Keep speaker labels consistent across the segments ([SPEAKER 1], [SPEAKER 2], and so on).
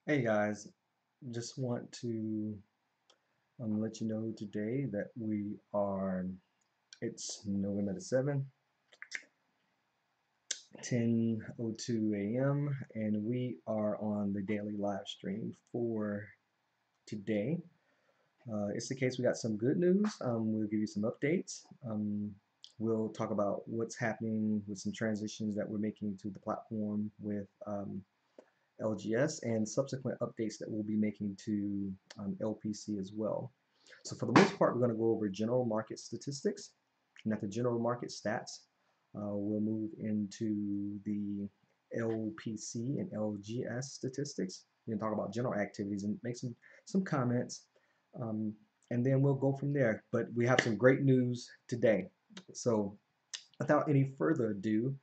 [SPEAKER 1] Hey guys, just want to let you know today that it's November the 7th, 10:02 a.m., and we are on the daily live stream for today. It's the case we got some good news. We'll give you some updates. We'll talk about what's happening with some transitions that we're making to the platform with LGS and subsequent updates that we'll be making to LPC as well. So for the most part, we're going to go over general market statistics. And at the general market stats, we'll move into the LPC and LGS statistics. We can talk about general activities and make some comments. Um, and then we'll go from there. But we have some great news today. So without any further ado,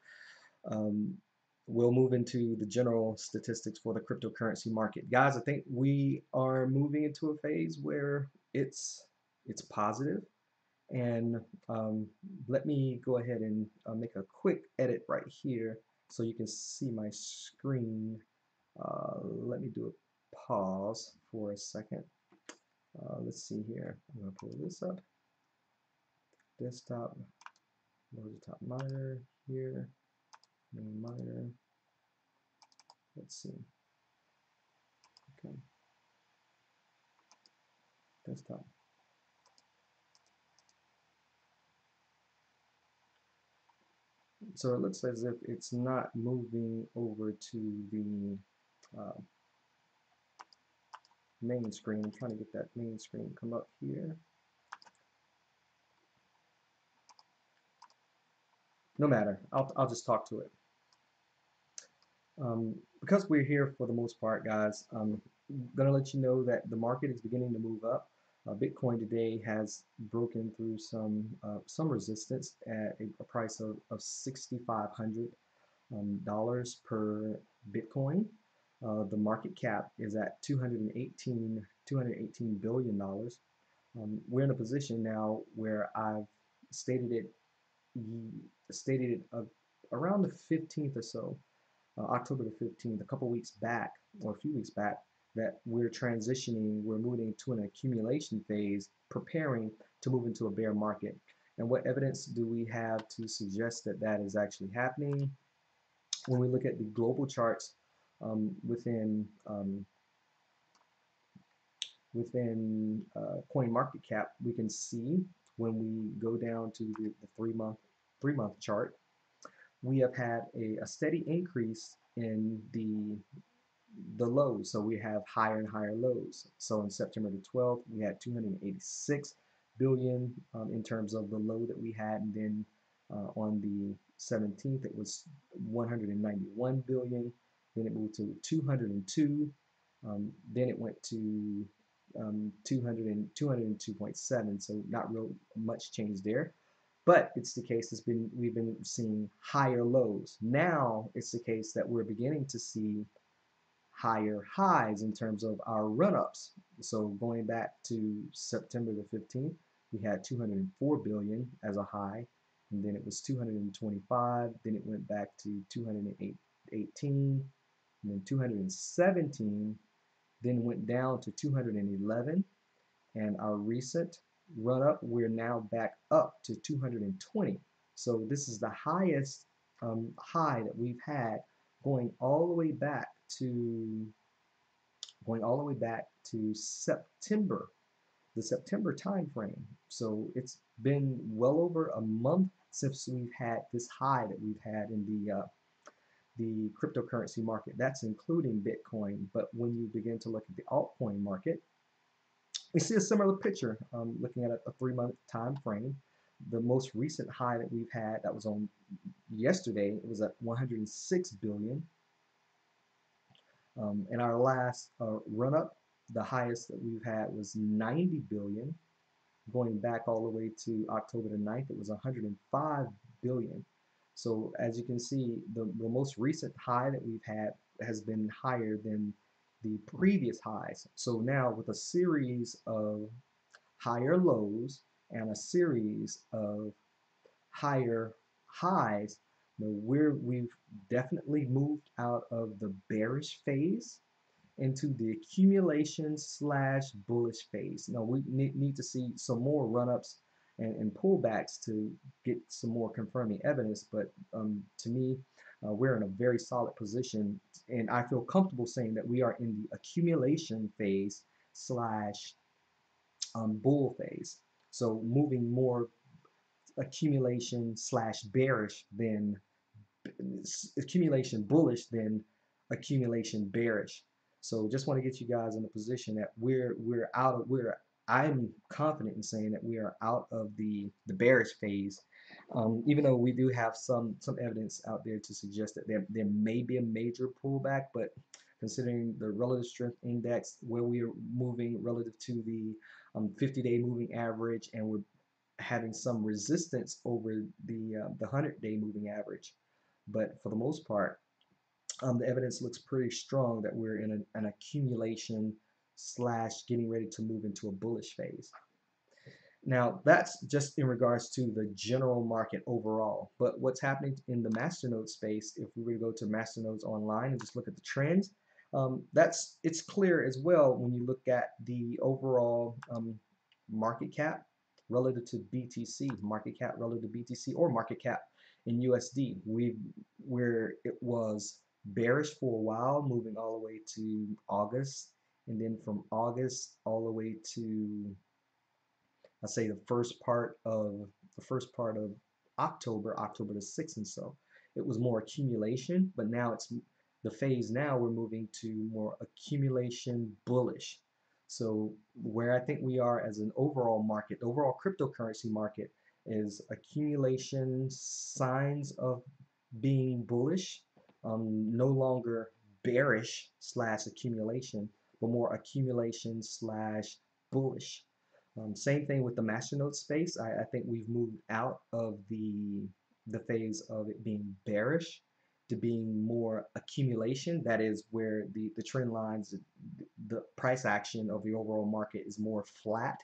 [SPEAKER 1] um, we'll move into the general statistics for the cryptocurrency market. Guys, I think we are moving into a phase where it's positive. And let me go ahead and make a quick edit right here so you can see my screen. Let me do a pause for a second. Let's see here. I'm going to pull this up. Desktop, top monitor here, main monitor. Let's see. Okay, desktop. So it looks as if it's not moving over to the main screen. I'm trying to get that main screen come up here. No matter, I'll just talk to it. Because we're here for the most part, guys, I'm gonna let you know that the market is beginning to move up. Bitcoin today has broken through some resistance at a price of $6,500 per Bitcoin. The market cap is at $218 billion. We're in a position now where I've stated it around the 15th or so, October the 15th, a couple weeks back or a few weeks back, that we're transitioning, we're moving to an accumulation phase, preparing to move into a bear market. And what evidence do we have to suggest that that is actually happening? When we look at the global charts within CoinMarketCap, we can see when we go down to the three month chart, we have had a steady increase in the lows. So we have higher and higher lows. So on September the 12th, we had 286 billion in terms of the low that we had, and then on the 17th it was 191 billion. Then it moved to 202. Then it went to 202.7. So not real much change there. But it's the case we've been seeing higher lows. Now it's the case that we're beginning to see higher highs in terms of our run-ups. So going back to September the 15th, we had 204 billion as a high, and then it was 225, then it went back to 218, and then 217, then went down to 211, and our recent run up, we're now back up to 220. So this is the highest high that we've had going all the way back to September, the September time frame. So it's been well over a month since we've had this high that we've had in the cryptocurrency market. That's including Bitcoin. But when you begin to look at the altcoin market, we see a similar picture. Looking at a 3-month time frame, the most recent high that we've had, that was on yesterday, it was at 106 billion. In our last run up, the highest that we've had was 90 billion. Going back all the way to October the 9th, it was 105 billion. So as you can see, the most recent high that we've had has been higher than the previous highs. So now with a series of higher lows and a series of higher highs, we've definitely moved out of the bearish phase, into the accumulation slash bullish phase. Now we need to see some more run-ups and pullbacks to get some more confirming evidence, but to me, we're in a very solid position, and I feel comfortable saying that we are in the accumulation phase slash bull phase. So moving more accumulation slash bearish than accumulation bullish than accumulation bearish. So just want to get you guys in a position that we're out of I'm confident in saying that we are out of the bearish phase, even though we do have some evidence out there to suggest that there may be a major pullback, but considering the relative strength index where we are moving relative to the 50-day moving average, and we're having some resistance over the 100-day moving average. But for the most part, the evidence looks pretty strong that we're in an accumulation slash getting ready to move into a bullish phase. Now, that's just in regards to the general market overall. But what's happening in the Masternode space, if we were to go to Masternodes online and just look at the trends, it's clear as well when you look at the overall market cap relative to BTC, market cap relative to BTC, or market cap in USD. Where it was bearish for a while, moving all the way to August, and then from August all the way to, I say, the first part of October, October the 6th, and so it was more accumulation, but now it's the phase. Now we're moving to more accumulation bullish. So where I think we are as an overall market, the overall cryptocurrency market, is accumulation signs of being bullish, no longer bearish slash accumulation, but more accumulation slash bullish. Same thing with the Masternode space. I think we've moved out of the phase of it being bearish to being more accumulation. That is where the trend lines, the price action of the overall market is more flat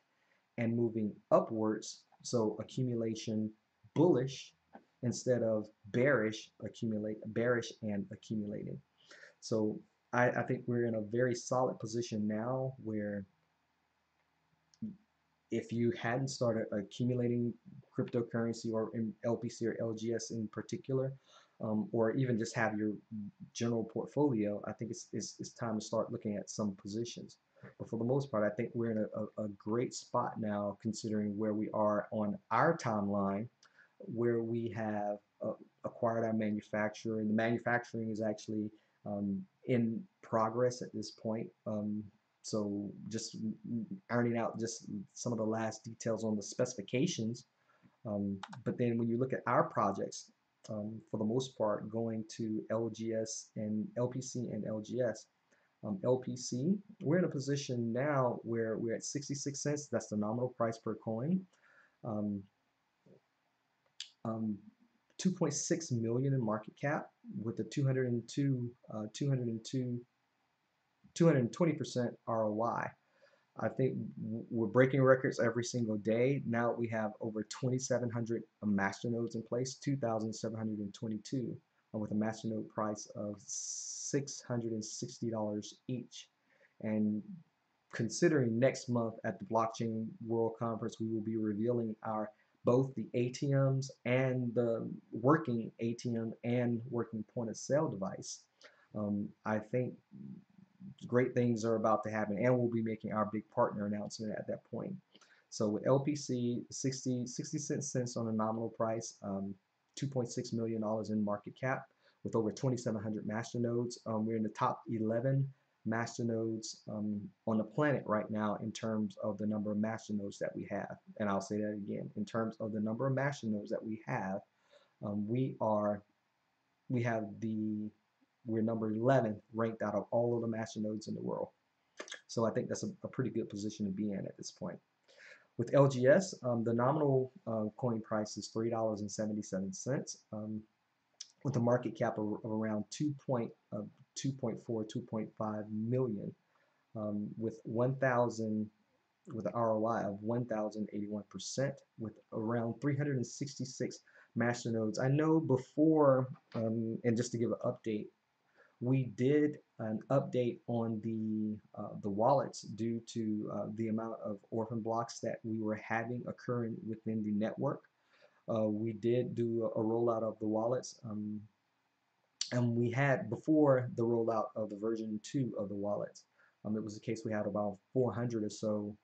[SPEAKER 1] and moving upwards. So accumulation bullish instead of bearish and accumulating. So I think we're in a very solid position now where if you hadn't started accumulating cryptocurrency, or in LPC or LGS in particular, or even just have your general portfolio, I think it's time to start looking at some positions. But for the most part, I think we're in a great spot now, considering where we are on our timeline, where we have acquired our manufacturer, and the manufacturing is actually in progress at this point. So just ironing out just some of the last details on the specifications. But then when you look at our projects, for the most part, going to LGS and LPC and LGS. LPC, we're in a position now where we're at 66 cents. That's the nominal price per coin. 2.6 million in market cap with a 220% ROI. I think we're breaking records every single day. Now we have over 2,700 masternodes in place, 2,722, with a masternode price of $660 each. And considering next month at the Blockchain World Conference, we will be revealing both the ATMs and the working ATM and working point of sale device. I think great things are about to happen, and we'll be making our big partner announcement at that point. So with LPC, 60 cents on a nominal price, $2.6 million in market cap with over 2,700 masternodes. We're in the top 11 masternodes on the planet right now in terms of the number of masternodes that we have. And I'll say that again, in terms of the number of masternodes that we have, we're number 11 ranked out of all of the masternodes in the world. So I think that's a pretty good position to be in at this point. With LGS, the nominal coin price is $3.77, with a market cap of around 2.4, 2.5 million, with an ROI of 1,081%, with around 366 masternodes. I know before, and just to give an update, we did an update on the wallets due to the amount of orphan blocks that we were having occurring within the network. We did do a rollout of the wallets, and we had before the rollout of the version 2 of the wallets. It was the case we had about 400 or so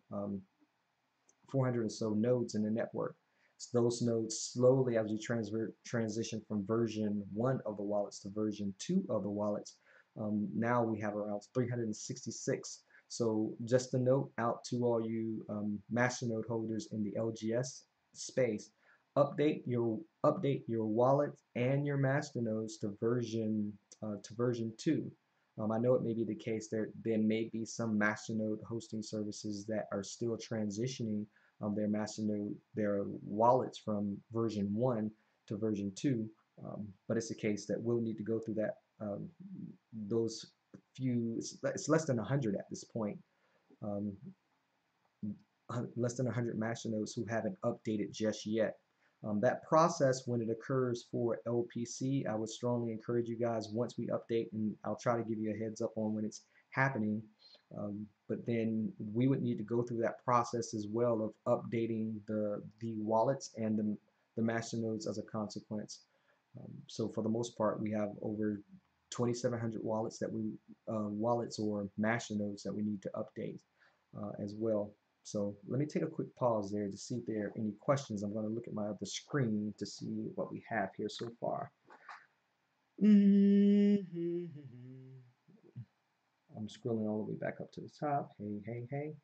[SPEAKER 1] 400 or so nodes in the network. So those nodes slowly, as we transition from version 1 of the wallets to version 2 of the wallets, now we have around 366. So just a note out to all you Masternode holders in the LGS space, update your wallet and your Masternodes to version 2. I know it may be the case there may be some Masternode hosting services that are still transitioning their wallets from version 1 to version 2, but it's a case that we'll need to go through that those few. It's less than 100 at this point. Um, Less than 100 Masternodes who haven't updated just yet. That process, when it occurs for LPC, I would strongly encourage you guys, once we update, and I'll try to give you a heads up on when it's happening, but then we would need to go through that process as well of updating the wallets and the masternodes as a consequence. So for the most part, we have over 2,700 wallets or masternodes that we need to update as well. So let me take a quick pause there to see if there are any questions. I'm going to look at my other screen to see what we have here so far. I'm scrolling all the way back up to the top. Hey.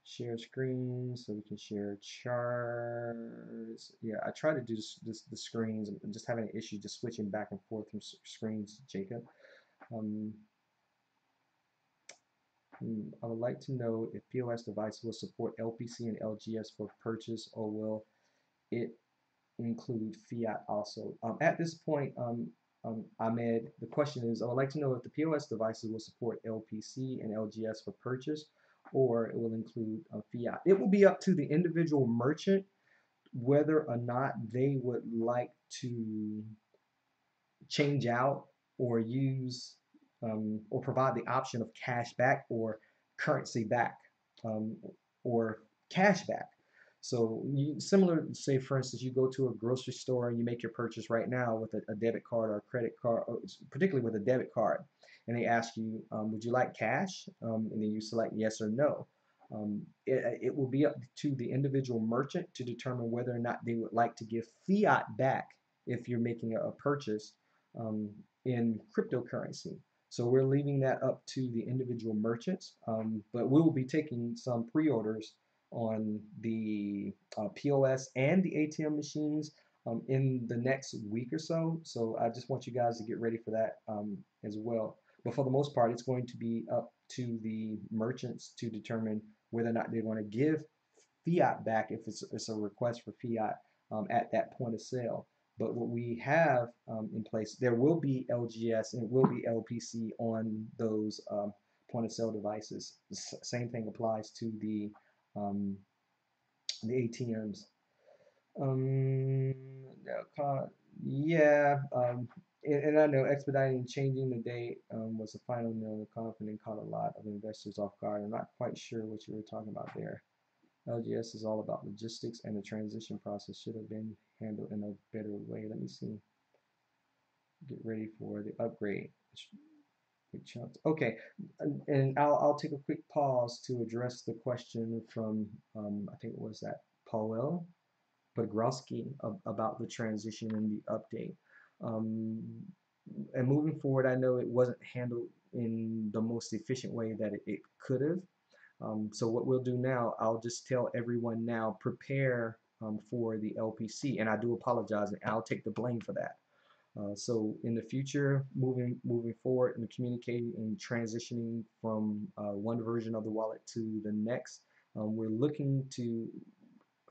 [SPEAKER 1] Share screen so we can share charts. Yeah, I try to do the screens. I'm just having an issue just switching back and forth from screens, Jacob. I would like to know if POS devices will support LPC and LGS for purchase, or will it include fiat also? At this point, Ahmed, the question is, I would like to know if the POS devices will support LPC and LGS for purchase, or it will include fiat. It will be up to the individual merchant whether or not they would like to change out or use or provide the option of cash back or currency back, or cash back. So similar, say for instance, you go to a grocery store and you make your purchase right now with a debit card or a credit card, or particularly with a debit card, and they ask you, would you like cash? And then you select yes or no. It will be up to the individual merchant to determine whether or not they would like to give fiat back if you're making a purchase in cryptocurrency. So we're leaving that up to the individual merchants, but we will be taking some pre-orders on the POS and the ATM machines in the next week or so. So I just want you guys to get ready for that as well. But for the most part, it's going to be up to the merchants to determine whether or not they want to give fiat back if it's a request for fiat at that point of sale. But what we have in place, there will be LGS and it will be LPC on those point of sale devices. The same thing applies to the ATMs. Yeah, and I know expediting and changing the date was the final nail in the coffin and caught a lot of investors off guard. I'm not quite sure what you were talking about there. LGS is all about logistics, and the transition process should have been handled in a better way. Let me see. Get ready for the upgrade. Big chunks. Okay, and I'll take a quick pause to address the question from I think it was that Paul Podgrowski about the transition and the update. And moving forward, I know it wasn't handled in the most efficient way that it could have. So what we'll do now, I'll just tell everyone now, prepare for the LPC, and I do apologize, and I'll take the blame for that. So in the future, moving forward and communicating and transitioning from one version of the wallet to the next, we're looking to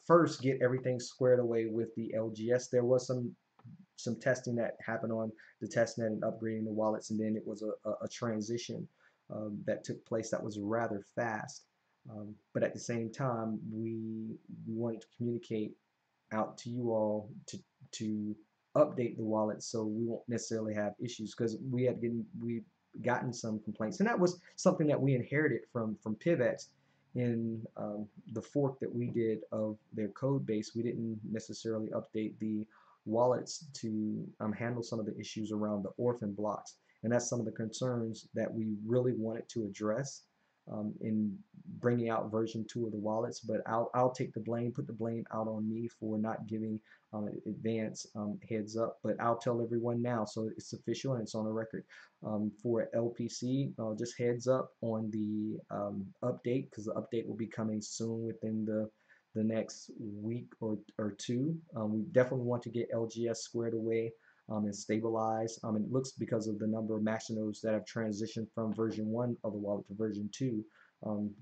[SPEAKER 1] first get everything squared away with the LGS. There was some testing that happened on the testnet and upgrading the wallets, and then it was a transition that took place that was rather fast. But at the same time, we wanted to communicate out to you all to to update the wallet so we won't necessarily have issues, because we gotten some complaints, and that was something that we inherited from PivX in the fork that we did of their code base. We didn't necessarily update the wallets to handle some of the issues around the orphan blocks, and that's some of the concerns that we really wanted to address in bringing out version 2 of the wallets. But I'll take the blame, put the blame out on me for not giving advance heads up. But I'll tell everyone now, so it's official and it's on the record. For LPC, just heads up on the update, because the update will be coming soon within the next week or two. We definitely want to get LGS squared away and stabilize. It looks, because of the number of masternodes that have transitioned from version 1 of the wallet to version 2,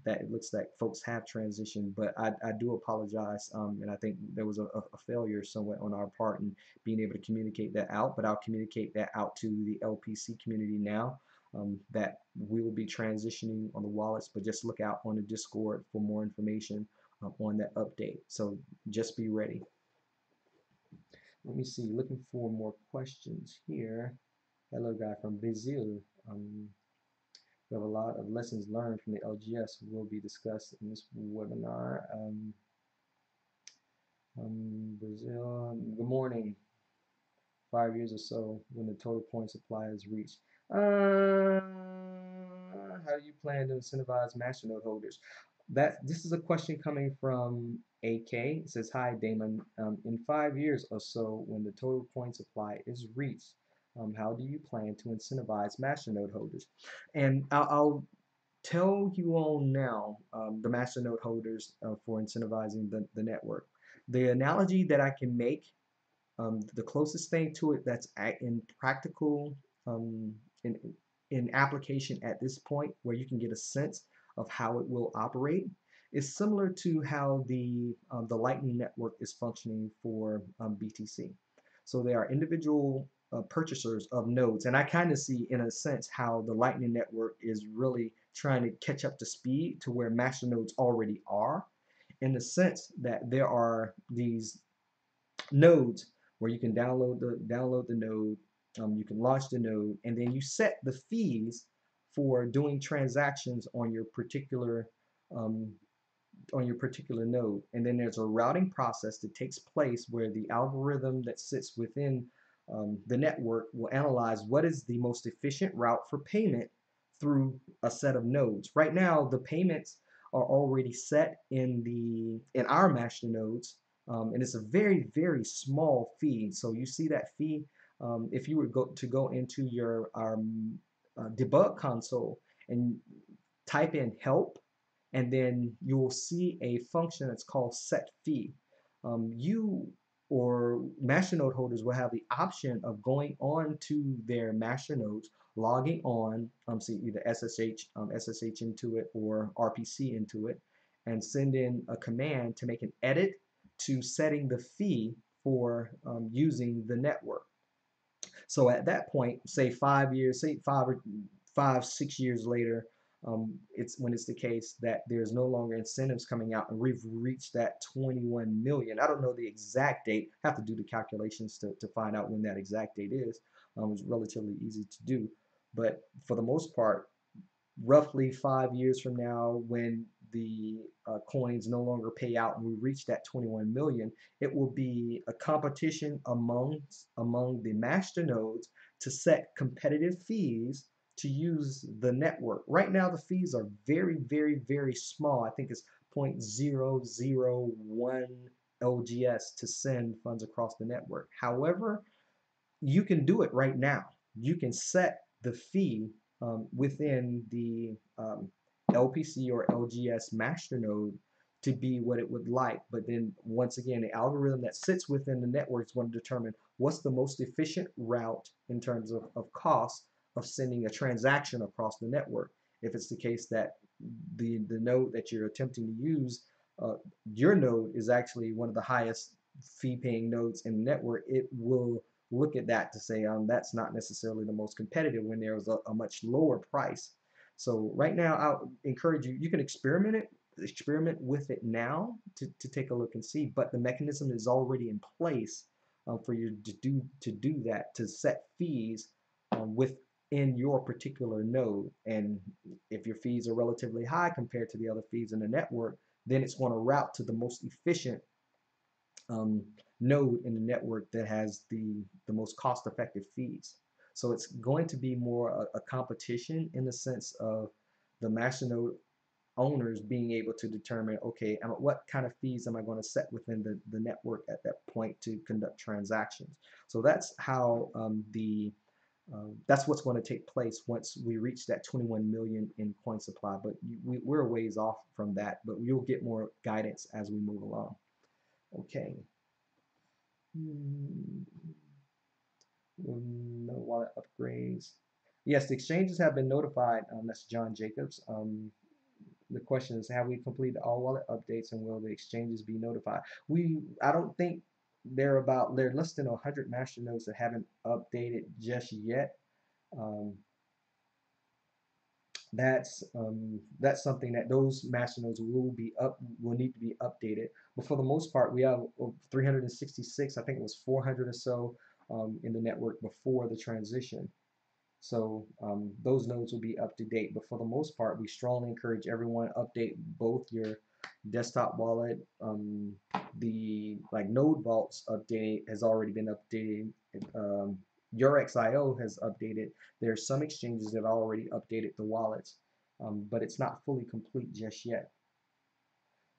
[SPEAKER 1] that it looks like folks have transitioned. But I do apologize, and I think there was a failure somewhat on our part in being able to communicate that out. But I'll communicate that out to the LPC community now, that we will be transitioning on the wallets, but just look out on the Discord for more information on that update. So just be ready. Let me see, looking for more questions here. Hello, guy from Brazil. We have a lot of lessons learned from the LGS will be discussed in this webinar. Brazil, good morning. 5 years or so when the total point supply is reached. How do you plan to incentivize Masternode holders? This is a question coming from AK. It says, hi Damon, in 5 years or so when the total point supply is reached, how do you plan to incentivize Masternode holders? And I'll tell you all now, the Masternode holders, for incentivizing the network. The analogy that I can make, the closest thing to it that's in practical, in, in application at this point, where you can get a sense of how it will operate, is similar to how the Lightning Network is functioning for BTC. So there are individual purchasers of nodes, and I kind of see, in a sense, how the Lightning Network is really trying to catch up to speed to where masternodes already are, in the sense that there are these nodes where you can download the node, you can launch the node, and then you set the fees for doing transactions on your particular node. And then there's a routing process that takes place where the algorithm that sits within the network will analyze what is the most efficient route for payment through a set of nodes. Right now, the payments are already set in our master nodes, and it's a very, very small fee. So you see that fee, if you were to go into your debug console and type in help, and then you will see a function that's called set fee. You or masternode holders will have the option of going on to their masternodes, logging on, so either SSH into it or RPC into it, and send in a command to make an edit to setting the fee for using the network. So at that point, say 5 years, say 6 years later, it's the case that there's no longer incentives coming out, and we've reached that 21 million. I don't know the exact date. I have to do the calculations to find out when that exact date is. It's relatively easy to do, but for the most part, roughly 5 years from now, when the coins no longer pay out and we reach that 21 million, it will be a competition among the master nodes to set competitive fees to use the network. Right now, the fees are very, very, very small. I think it's 0.001 LGS to send funds across the network. However, you can do it right now. You can set the fee within the LPC or LGS masternode to be what it would like. But then once again, the algorithm that sits within the network is going to determine what's the most efficient route in terms of cost of sending a transaction across the network. If it's the case that the node that you're attempting to use, your node is actually one of the highest fee-paying nodes in the network, it will look at that to say that's not necessarily the most competitive when there's a much lower price. So right now, I'll encourage you, you can experiment with it now to take a look and see, but the mechanism is already in place for you to do that, to set fees within your particular node. And if your fees are relatively high compared to the other fees in the network, then it's going to route to the most efficient um, node in the network that has the most cost-effective fees. So it's going to be more a competition in the sense of the Masternode owners being able to determine, okay, what kind of fees am I going to set within the network at that point to conduct transactions. So that's how that's what's going to take place once we reach that 21 million in coin supply. But we're a ways off from that, but you'll get more guidance as we move along. Okay. No wallet upgrades. Yes, the exchanges have been notified. That's John Jacobs. The question is, have we completed all wallet updates and will the exchanges be notified? I don't think they're less than 100 master nodes that haven't updated just yet. Um, that's something that those master nodes will need to be updated. But for the most part, we have 366. I think it was 400 or so in the network before the transition. So those nodes will be up to date. But for the most part, we strongly encourage everyone to update both your desktop wallet. The Node Vault's update has already been updated. Your XIO has updated. There are some exchanges that already updated the wallets, but it's not fully complete just yet.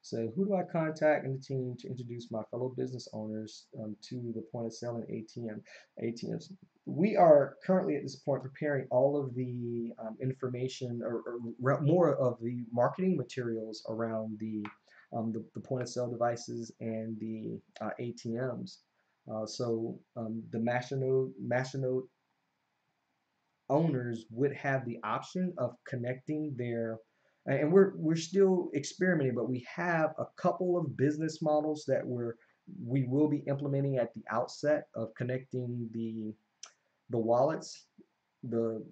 [SPEAKER 1] So who do I contact in the team to introduce my fellow business owners to the point of sale and ATMs? We are currently at this point preparing all of the information or more of the marketing materials around the point of sale devices and the ATMs. The Masternode owners would have the option of connecting their, and we're still experimenting, but we have a couple of business models that we will be implementing at the outset of connecting the wallets, the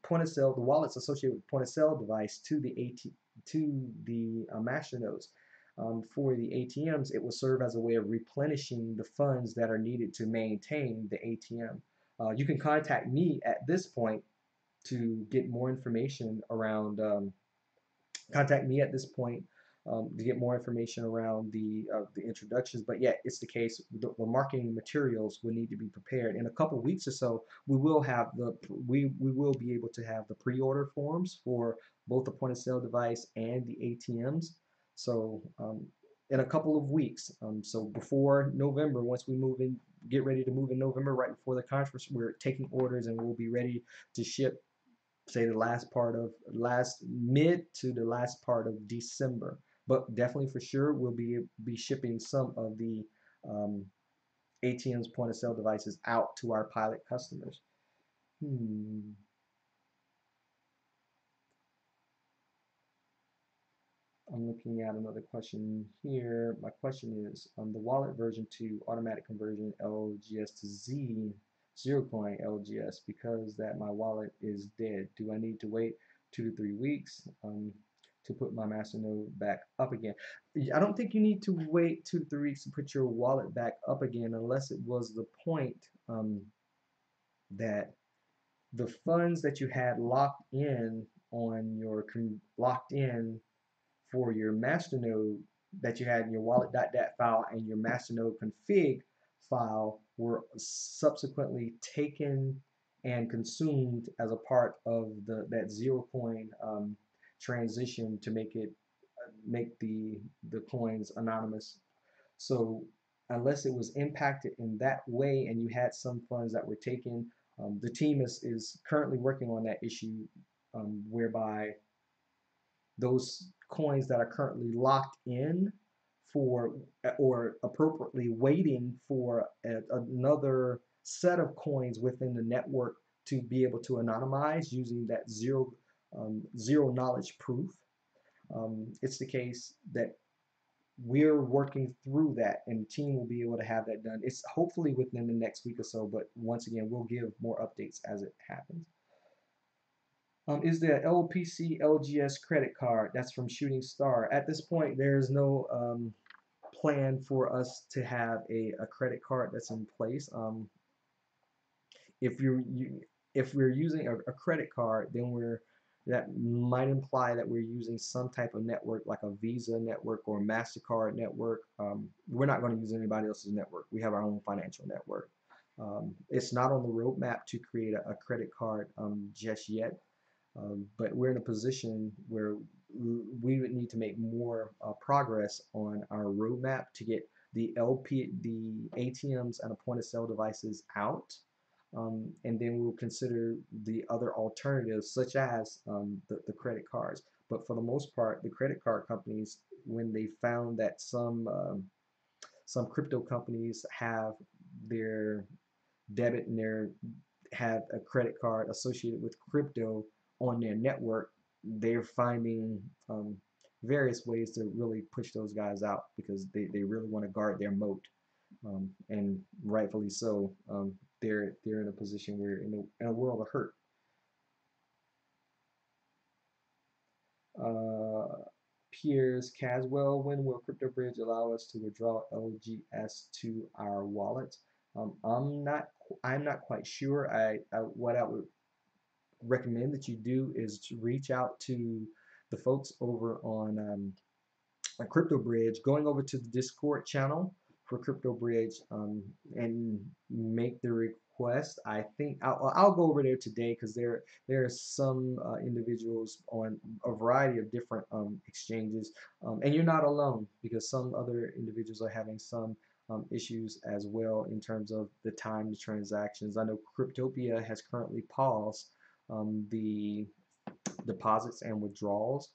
[SPEAKER 1] point of sale, the wallets associated with point of sale device to the master nodes. For the ATMs, it will serve as a way of replenishing the funds that are needed to maintain the ATM. You can contact me at this point to get more information around. Contact me at this point to get more information around the introductions. But yeah, it's the case. The marketing materials will need to be prepared in a couple weeks or so. We will have we will be able to have the pre-order forms for both the point of sale device and the ATMs. So in a couple of weeks. So before November, once we move in, get ready to move in November, right before the conference, we're taking orders and we'll be ready to ship, say, last mid to the last part of December. But definitely for sure we'll be shipping some of the ATM's point of sale devices out to our pilot customers. I'm looking at another question here. My question is, the wallet version 2 automatic conversion LGS to zero coin LGS, because that my wallet is dead. Do I need to wait 2 to 3 weeks to put my Masternode back up again? I don't think you need to wait 2 to 3 weeks to put your wallet back up again, unless it was the point that the funds that you had locked in for your Masternode that you had in your wallet.dat file and your Masternode config file were subsequently taken and consumed as a part of that zero coin transition to make the coins anonymous. So unless it was impacted in that way and you had some funds that were taken, the team is currently working on that issue, whereby those coins that are currently locked in for, or appropriately waiting for another set of coins within the network to be able to anonymize using that zero knowledge proof. It's the case that we're working through that, and the team will be able to have that done. It's hopefully within the next week or so, but once again, we'll give more updates as it happens. Is there LPC LGS credit card? That's from Shooting Star. At this point, there's no plan for us to have a credit card that's in place. If if we're using a credit card, then that might imply that we're using some type of network like a Visa network or MasterCard network. We're not going to use anybody else's network. We have our own financial network. It's not on the roadmap to create a credit card just yet, but we're in a position where we would need to make more progress on our roadmap to get the ATMs and point of sale devices out. And then we'll consider the other alternatives such as the credit cards. But for the most part, the credit card companies, when they found that some crypto companies have their debit and have a credit card associated with crypto on their network, they're finding various ways to really push those guys out because they really want to guard their moat, and rightfully so. They're in a position where in a world of hurt. Piers Caswell, when will CryptoBridge allow us to withdraw LGS to our wallet? I'm not quite sure. What I would recommend that you do is to reach out to the folks over on CryptoBridge, going over to the Discord channel for CryptoBridge, and make the request. I think I'll go over there today because there are some individuals on a variety of different exchanges, and you're not alone because some other individuals are having some issues as well in terms of the time to transactions. I know Cryptopia has currently paused the deposits and withdrawals.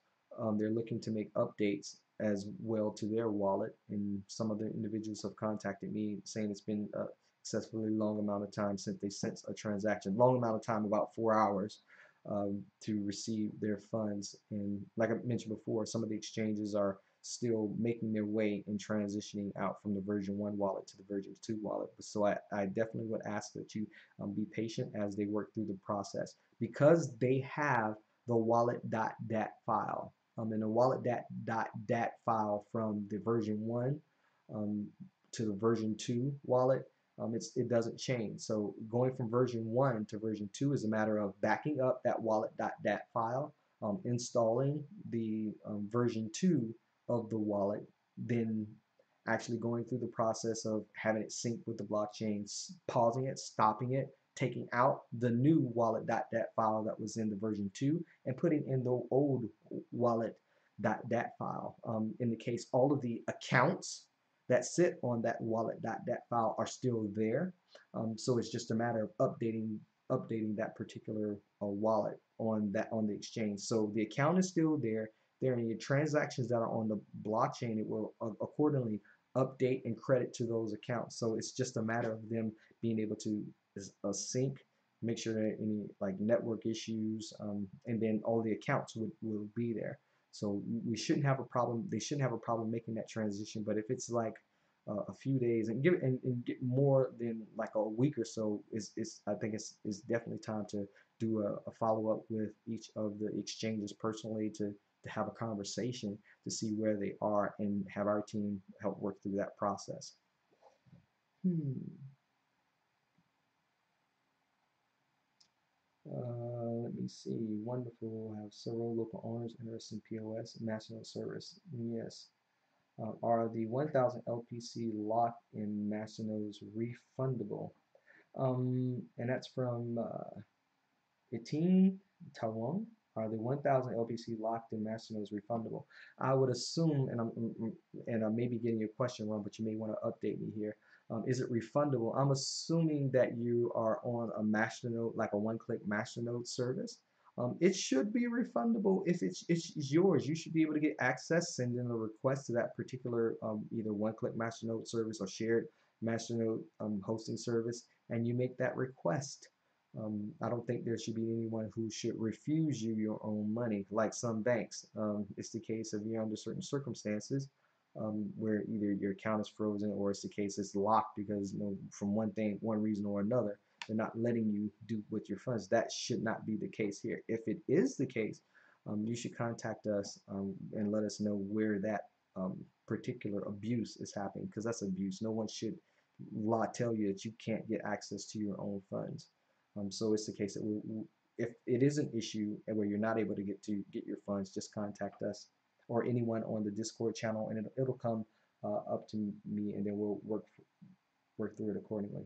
[SPEAKER 1] They're looking to make updates as well to their wallet, and some of the individuals have contacted me saying it's been a excessively long amount of time since they sent a transaction. Long amount of time, about 4 hours, to receive their funds. And like I mentioned before, some of the exchanges are still making their way and transitioning out from the version 1 wallet to the version 2 wallet. So I definitely would ask that you be patient as they work through the process, because they have the wallet.dat file. And the wallet.dat file from the version 1 to the version 2 wallet, it doesn't change. So going from version 1 to version 2 is a matter of backing up that wallet.dat file, installing the version 2 of the wallet, then actually going through the process of having it sync with the blockchain, pausing it, stopping it, taking out the new wallet.dat file that was in the version 2 and putting in the old wallet.dat file. In the case, all of the accounts that sit on that wallet.dat file are still there. So it's just a matter of updating that particular wallet on the exchange. So the account is still there. There are any transactions that are on the blockchain, it will accordingly update and credit to those accounts. So it's just a matter of them being able to sync, make sure that any like network issues, and then all the accounts will be there. So we shouldn't have a problem. They shouldn't have a problem making that transition. But if it's like a few days and get more than like a week or so, I think it's definitely time to do a follow-up with each of the exchanges personally to have a conversation to see where they are and have our team help work through that process. Let me see. Wonderful. Have several local owners interested in POS and Masternode service. Yes. Are the 1,000 LPC locked in Masternodes refundable? And that's from 18 Taiwan. Are the 1,000 LPC locked in Masternodes refundable? I would assume, and I may be getting your question wrong, but you may want to update me here. Is it refundable? I'm assuming that you are on a Masternode, like a one-click Masternode service. It should be refundable if it's yours. You should be able to get access, send in a request to that particular either one-click Masternode service or shared Masternode hosting service, and you make that request. I don't think there should be anyone who should refuse you your own money, like some banks. It's the case of you're under certain circumstances where either your account is frozen or it's the case it's locked because from one reason or another, they're not letting you do with your funds. That should not be the case here. If it is the case, you should contact us and let us know where that particular abuse is happening, because that's abuse. No one should tell you that you can't get access to your own funds. So it's the case that if it is an issue and where you're not able to get your funds, just contact us or anyone on the Discord channel, and it'll come up to me, and then we'll work through it accordingly.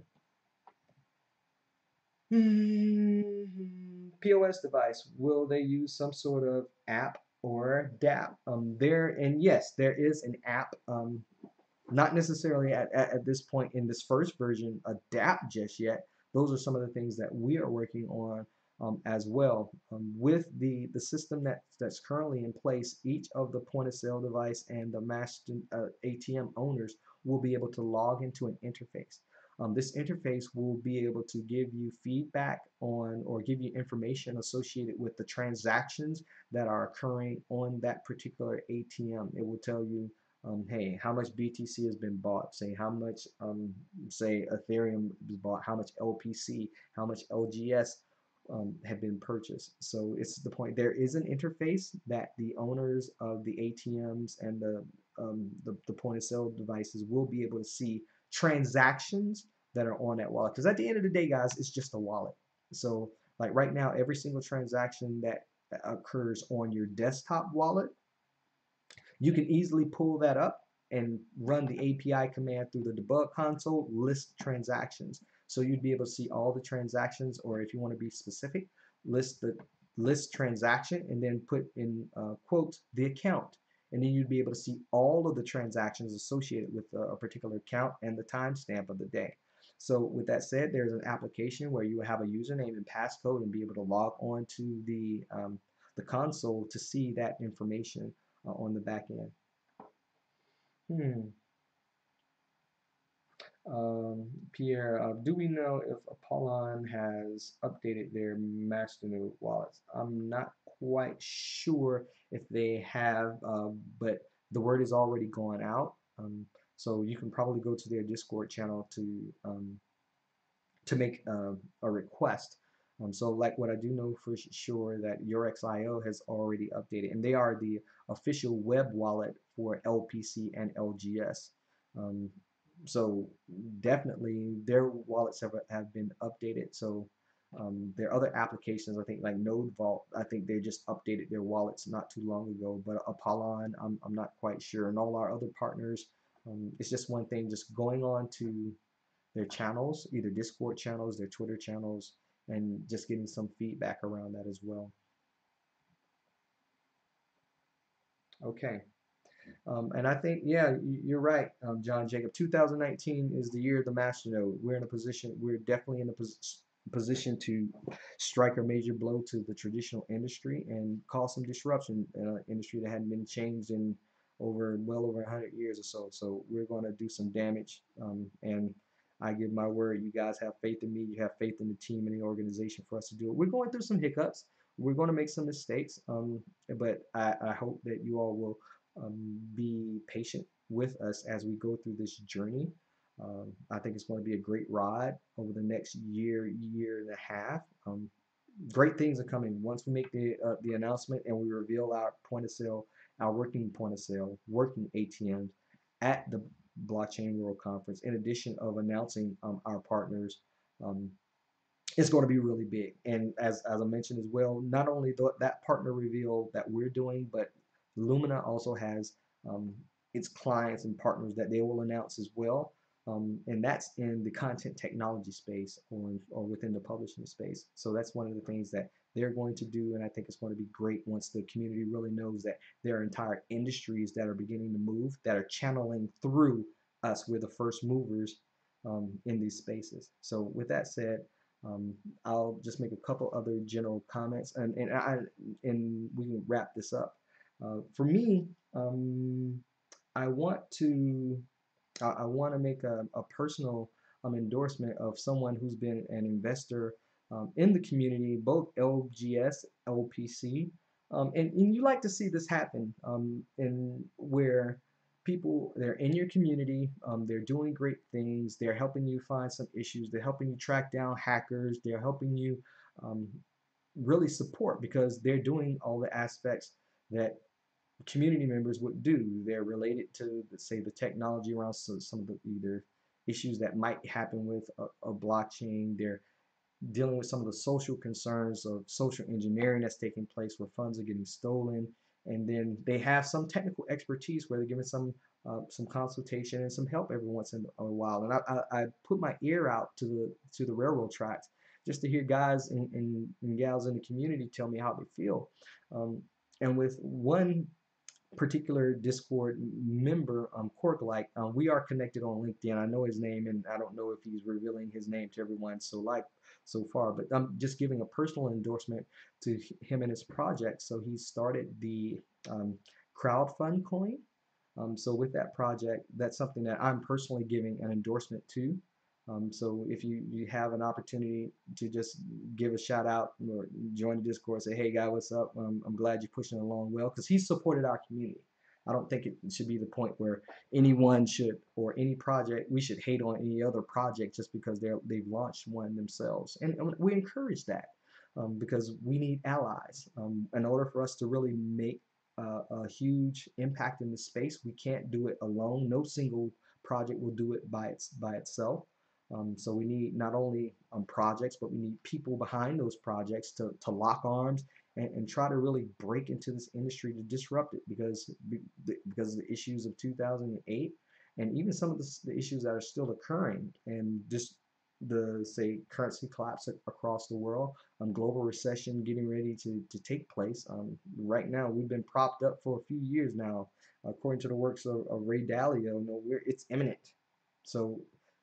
[SPEAKER 1] POS device. Will they use some sort of app or DApp? Yes, there is an app. Not necessarily at this point in this first version a DApp just yet. Those are some of the things that we are working on as well. With the system that's currently in place, each of the point of sale device and the master ATM owners will be able to log into an interface. This interface will be able to give you feedback on or give you information associated with the transactions that are occurring on that particular ATM. It will tell you, hey, how much BTC has been bought, say how much, say Ethereum was bought, how much LPC, how much LGS have been purchased. So it's the point, there is an interface that the owners of the ATMs and the point of sale devices will be able to see transactions that are on that wallet. Because at the end of the day, guys, it's just a wallet. So like right now, every single transaction that occurs on your desktop wallet, you can easily pull that up and run the API command through the debug console, list transactions. So you'd be able to see all the transactions, or if you want to be specific, list transaction and then put in quotes the account. And then you'd be able to see all of the transactions associated with a particular account and the timestamp of the day. So with that said, there's an application where you have a username and passcode and be able to log on to the console to see that information on the back end. Pierre, do we know if Apollon has updated their Masternode wallets? I'm not quite sure if they have, but the word is already gone out. So you can probably go to their Discord channel to make a request. So like what I do know for sure that UrexIO has already updated, and they are the official web wallet for LPC and LGS. So definitely their wallets have been updated. So there are other applications, I think like Node Vault, I think they just updated their wallets not too long ago, but Apollon, I'm not quite sure. And all our other partners, it's just one thing, just going on to their channels, either Discord channels, their Twitter channels, and just getting some feedback around that as well. Okay. And I think, yeah, you're right, John Jacob. 2019 is the year of the Masternode. We're definitely in a position to strike a major blow to the traditional industry and cause some disruption in an industry that hadn't been changed in well over 100 years or so. So we're going to do some damage, and I give my word, you guys have faith in me, you have faith in the team and the organization for us to do it. We're going through some hiccups. We're going to make some mistakes, but I hope that you all will be patient with us as we go through this journey. I think it's going to be a great ride over the next year and a half. Great things are coming once we make the announcement and we reveal our point of sale, our working point of sale, working ATMs at the Blockchain World Conference. In addition of announcing our partners, it's going to be really big. And as I mentioned as well, not only that partner reveal that we're doing, but Lumina also has its clients and partners that they will announce as well. And that's in the content technology space or within the publishing space. So that's one of the things that they're going to do, and I think it's going to be great once the community really knows that there are entire industries that are beginning to move, that are channeling through us. We're the first movers in these spaces. So with that said, I'll just make a couple other general comments, and we can wrap this up. For me, I want to make a personal endorsement of someone who's been an investor in the community, both LGS, LPC, and you like to see this happen, in where people, they're in your community, they're doing great things, they're helping you find some issues, they're helping you track down hackers, they're helping you really support, because they're doing all the aspects that community members would do. They're related to, say, the technology around some of the either issues that might happen with a blockchain. They're dealing with some of the social concerns of social engineering that's taking place where funds are getting stolen. And then they have some technical expertise where they're giving some consultation and some help every once in a while. And I put my ear out to the railroad tracks just to hear guys and gals in the community tell me how they feel. Um, and with one particular Discord member, Cork, we are connected on LinkedIn. I know his name, and I don't know if he's revealing his name to everyone so far, but I'm just giving a personal endorsement to him and his project. So he started the crowdfund coin. So with that project, that's something that I'm personally giving an endorsement to. So if you have an opportunity to just give a shout out or join the Discord, say, hey guy, what's up? I'm glad you're pushing it along well, because he's supported our community. I don't think it should be the point where anyone should, or any project, we should hate on any other project just because they've launched one themselves. And we encourage that because we need allies. In order for us to really make a huge impact in the space, we can't do it alone. No single project will do it by itself. So we need not only projects, but we need people behind those projects to lock arms and try to really break into this industry to disrupt it because of the issues of 2008 and even some of the issues that are still occurring and just the, say, currency collapse across the world, global recession getting ready to take place. Right now, we've been propped up for a few years now. According to the works of Ray Dalio, it's imminent. So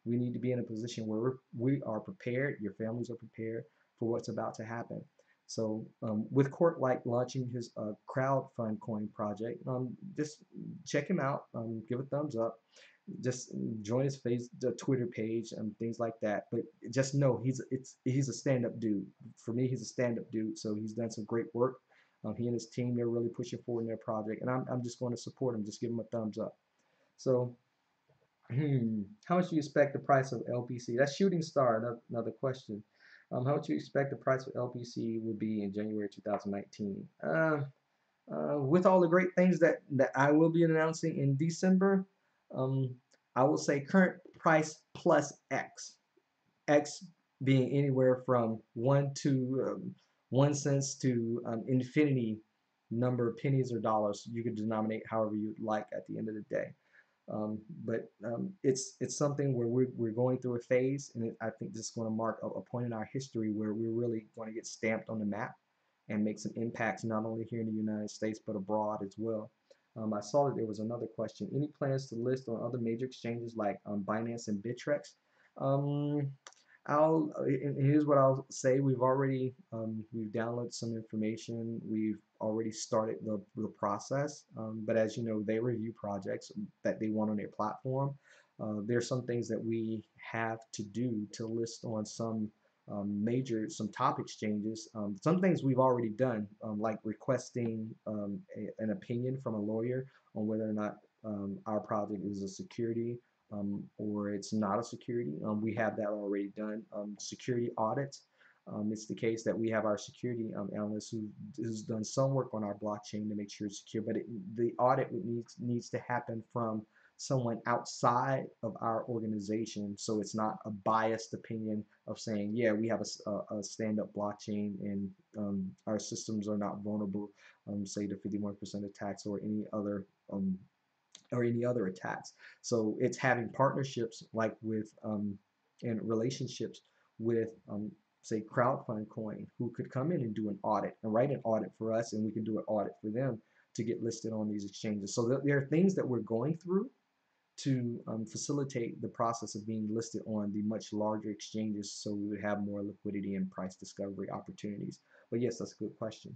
[SPEAKER 1] we need to be in a position where we are prepared, your families are prepared for what's about to happen. So with Court launching his crowdfund coin project, just check him out, give a thumbs up, just join his Twitter page and things like that. But just know he's a stand-up dude. For me, he's a stand-up dude. So he's done some great work. He and his team, they're really pushing forward in their project, and I'm just going to support him, just give him a thumbs up. So how much do you expect the price of LPC? That's Shooting Star, another question. How much do you expect the price of LPC will be in January 2019? With all the great things that I will be announcing in December, um, I will say current price plus X. X being anywhere from 1 cents to infinity number of pennies or dollars. You can denominate however you like at the end of the day. But it's something where we're going through a phase, and I think this is going to mark a point in our history where we're really going to get stamped on the map and make some impacts not only here in the United States but abroad as well. I saw that there was another question. Any plans to list on other major exchanges like Binance and Bittrex? Um, and here's what I'll say. We've downloaded some information. We've already started the process. But as you know, they review projects that they want on their platform. There's some things that we have to do to list on some top exchanges. Some things we've already done, like requesting an opinion from a lawyer on whether or not our project is a security or it's not a security. We have that already done. Security audits. It's the case that we have our security analyst who's done some work on our blockchain to make sure it's secure, but the audit needs to happen from someone outside of our organization, so it's not a biased opinion of saying, yeah, we have a stand-up blockchain and our systems are not vulnerable, say to 51% attacks or any other attacks. So it's having partnerships like with and relationships with say crowdfund coin who could come in and do an audit and write an audit for us, and we can do an audit for them to get listed on these exchanges. So there are things that we're going through to facilitate the process of being listed on the much larger exchanges so we would have more liquidity and price discovery opportunities. But yes, that's a good question.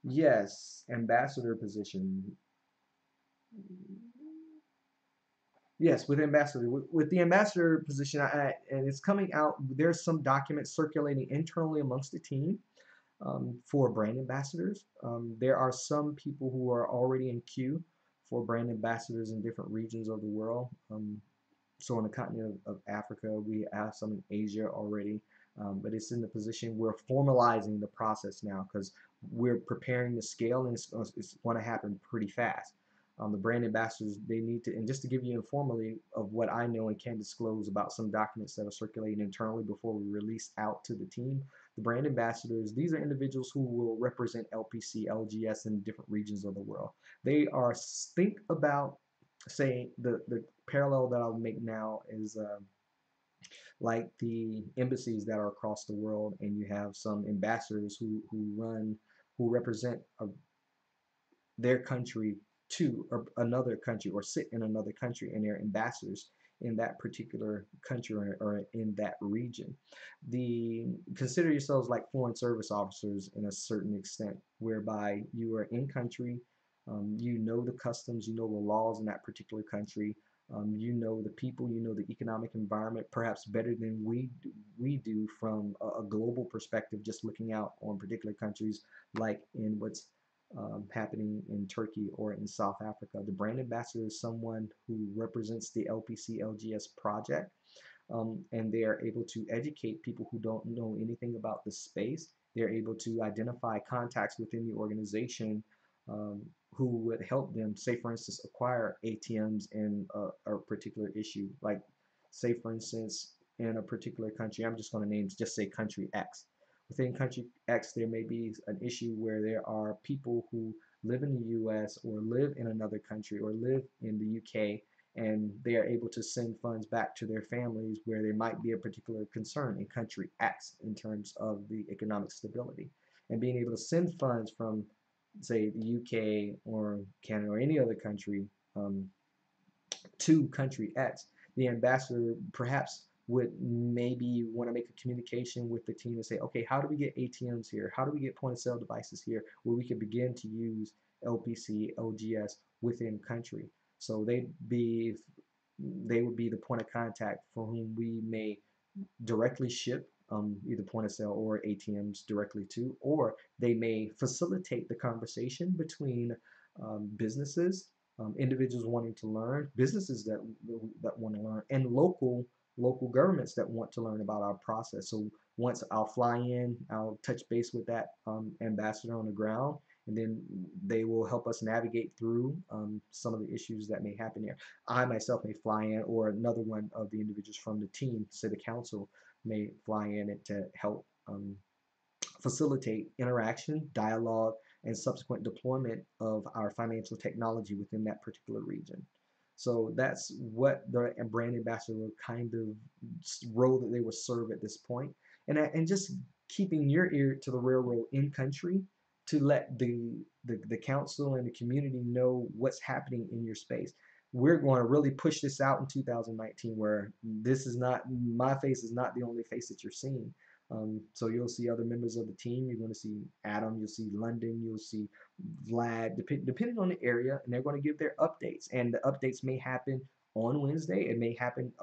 [SPEAKER 1] Yes, ambassador position. Yes, with ambassador, with the ambassador position, and it's coming out. There's some documents circulating internally amongst the team for brand ambassadors. There are some people who are already in queue for brand ambassadors in different regions of the world. So on the continent of Africa, we have some in Asia already. but it's in the position we're formalizing the process now because we're preparing to scale, and it's going to happen pretty fast. The brand ambassadors, they need to, and just to give you informally of what I know and can disclose about some documents that are circulating internally before we release out to the team, the brand ambassadors, these are individuals who will represent LPC, LGS in different regions of the world. They are, think about, say, the parallel that I'll make now is like the embassies that are across the world, and you have some ambassadors who represent their country to another country or sit in another country, and they're ambassadors in that particular country or in that region. Consider yourselves like foreign service officers in a certain extent, whereby you are in country, you know the customs, you know the laws in that particular country, you know the people, you know the economic environment, perhaps better than we do from a global perspective, just looking out on particular countries like in what's happening in Turkey or in South Africa. The brand ambassador is someone who represents the LPC LGS project, and they are able to educate people who don't know anything about the space. They're able to identify contacts within the organization who would help them, say for instance, acquire ATMs in a particular issue. Like, say for instance, in a particular country, I'm just going to name, just say country X. Within country X, there may be an issue where there are people who live in the US or live in another country or live in the UK, and they are able to send funds back to their families where there might be a particular concern in country X in terms of the economic stability. And being able to send funds from, say, the UK or Canada or any other country to country X, the ambassador perhaps would maybe want to make a communication with the team and say, okay, how do we get ATMs here? How do we get point of sale devices here where we can begin to use LPC, LGS within country? So they would be the point of contact for whom we may directly ship either point of sale or ATMs directly to, or they may facilitate the conversation between businesses, individuals wanting to learn, businesses that want to learn, and local governments that want to learn about our process. So once I'll fly in, I'll touch base with that ambassador on the ground, and then they will help us navigate through some of the issues that may happen here. I myself may fly in, or another one of the individuals from the team, say the council, may fly in it to help facilitate interaction, dialogue, and subsequent deployment of our financial technology within that particular region. So that's what the brand ambassador kind of role that they will serve at this point. And just keeping your ear to the railroad in country to let the council and the community know what's happening in your space. We're going to really push this out in 2019, where this is not, my face is not the only face that you're seeing. So you'll see other members of the team. You're going to see Adam, you'll see London, you'll see Vlad, depending on the area, and they're going to give their updates. And the updates may happen on Wednesday. It may happen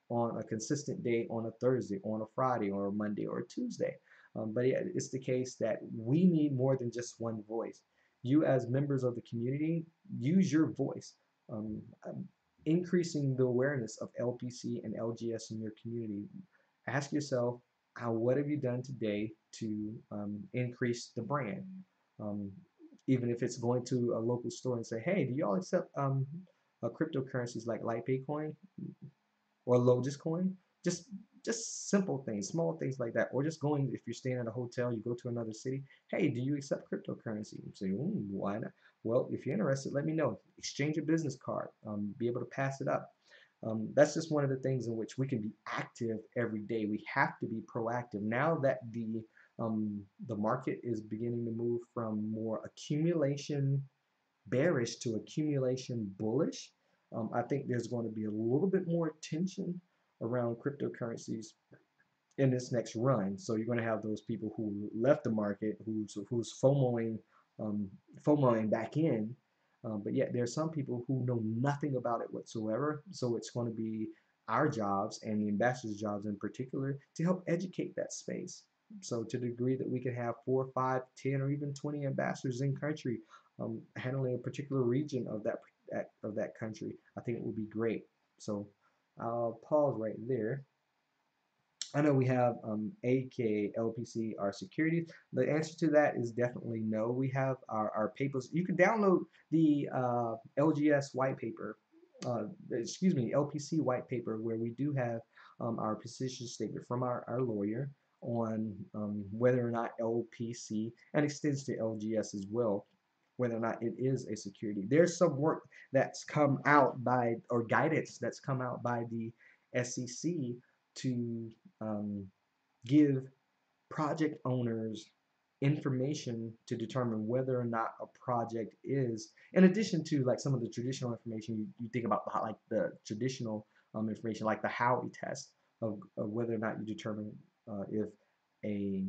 [SPEAKER 1] on a consistent day on a Thursday, on a Friday, or a Monday, or a Tuesday. But yeah, it's the case that we need more than just one voice. You, as members of the community, use your voice. Um, Increasing the awareness of LPC and LGS in your community. Ask yourself, what have you done today to increase the brand? Um, Even if it's going to a local store and say, hey, do y'all accept cryptocurrencies like LitePay or Lotus Coin? Just just simple things, small things like that. Or just going, if you're staying at a hotel, you go to another city, hey, do you accept cryptocurrency? You say, why not? Well, if you're interested, let me know. Exchange a business card, be able to pass it up. That's just one of the things in which we can be active every day. We have to be proactive. Now that the market is beginning to move from more accumulation bearish to accumulation bullish, I think there's going to be a little bit more attention around cryptocurrencies in this next run. So you're going to have those people who left the market, who's FOMOing back in, but yet there are some people who know nothing about it whatsoever. So it's going to be our jobs, and the ambassadors' jobs in particular, to help educate that space. So to the degree that we can have 4, 5, 10, or even 20 ambassadors in country handling a particular region of that country, I think it would be great. So I'll pause right there. I know we have AK, LPC, our securities. The answer to that is definitely no. We have our papers. You can download the LGS white paper, excuse me, LPC white paper, where we do have our position statement from our lawyer on whether or not LPC, and extends to LGS as well, whether or not it is a security. There's some work that's come out by, or guidance that's come out by the SEC to um, give project owners information to determine whether or not a project is, in addition to like some of the traditional information you think about, like the traditional information like the Howey test of whether or not you determine if a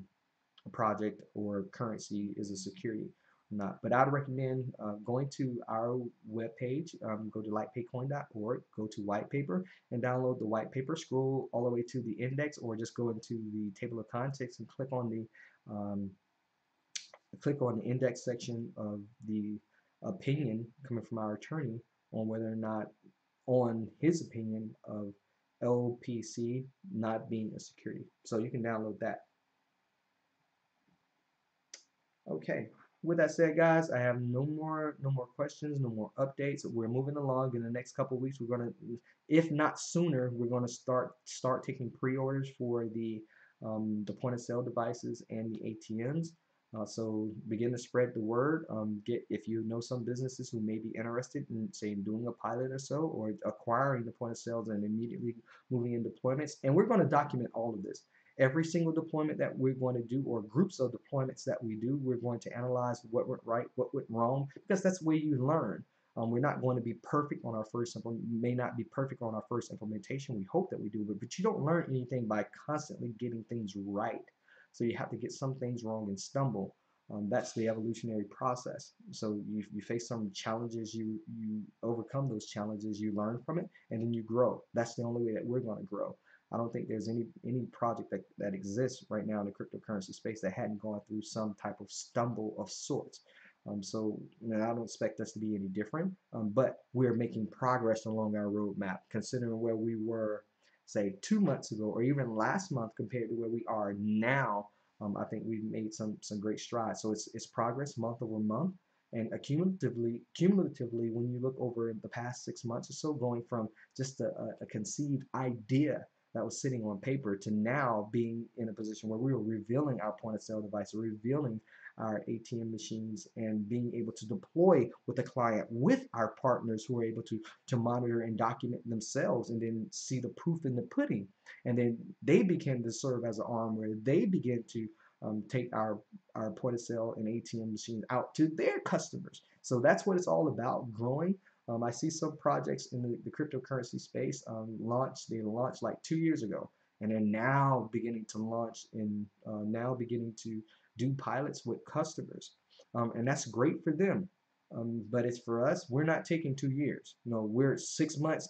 [SPEAKER 1] project or currency is a security or not. But I'd recommend going to our webpage, go to lightpaycoin.org, go to white paper, and download the white paper. Scroll all the way to the index, or just go into the table of contents and um, click on the index section of the opinion coming from our attorney on whether or not, on his opinion of LPC not being a security. So you can download that. Okay. With that said, guys, I have no more questions, no more updates. We're moving along. In the next couple of weeks, we're gonna, if not sooner, we're gonna start taking pre-orders for the point of sale devices and the ATMs. So begin to spread the word. Get, if you know some businesses who may be interested in, say, doing a pilot or so, or acquiring the point of sales and immediately moving in deployments. And we're going to document all of this. Every single deployment that we're going to do, or groups of deployments that we do, we're going to analyze what went right, what went wrong, because that's the way you learn. We're not going to be perfect on our first, may not be perfect on our first implementation. We hope that we do, but you don't learn anything by constantly getting things right. So you have to get some things wrong and stumble. That's the evolutionary process. So you face some challenges, you overcome those challenges, you learn from it, and then you grow. That's the only way that we're going to grow. I don't think there's any project that exists right now in the cryptocurrency space that hadn't gone through some type of stumble of sorts. So I don't expect us to be any different, but we're making progress along our roadmap, considering where we were, say, 2 months ago, or even last month compared to where we are now. I think we've made some great strides. So it's progress month over month, and cumulatively, when you look over the past 6 months or so, going from just a conceived idea that was sitting on paper to now being in a position where we were revealing our point of sale device, revealing our ATM machines, and being able to deploy with the client with our partners who are able to monitor and document themselves, and then see the proof in the pudding. And then they begin to serve as an arm where they begin to take our point of sale and ATM machines out to their customers. So that's what it's all about, growing. I see some projects in the cryptocurrency space they launched like 2 years ago, and they're now beginning to launch and now beginning to do pilots with customers, and that's great for them. But it's for us. We're not taking 2 years. We're 6 months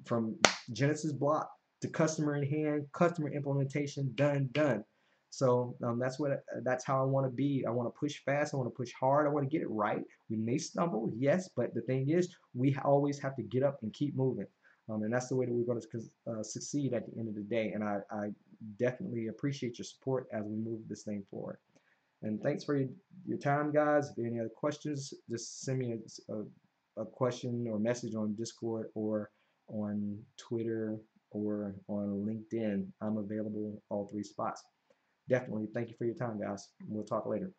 [SPEAKER 1] from Genesis block to customer in hand, customer implementation, done. So that's how I want to be. I want to push fast. I want to push hard. I want to get it right. We may stumble, yes, but the thing is, we always have to get up and keep moving. And that's the way that we're going to succeed at the end of the day. And I definitely appreciate your support as we move this thing forward. And thanks for your time, guys. If you have any other questions, just send me a question or message on Discord or on Twitter or on LinkedIn. I'm available all three spots. Definitely. Thank you for your time, guys. We'll talk later.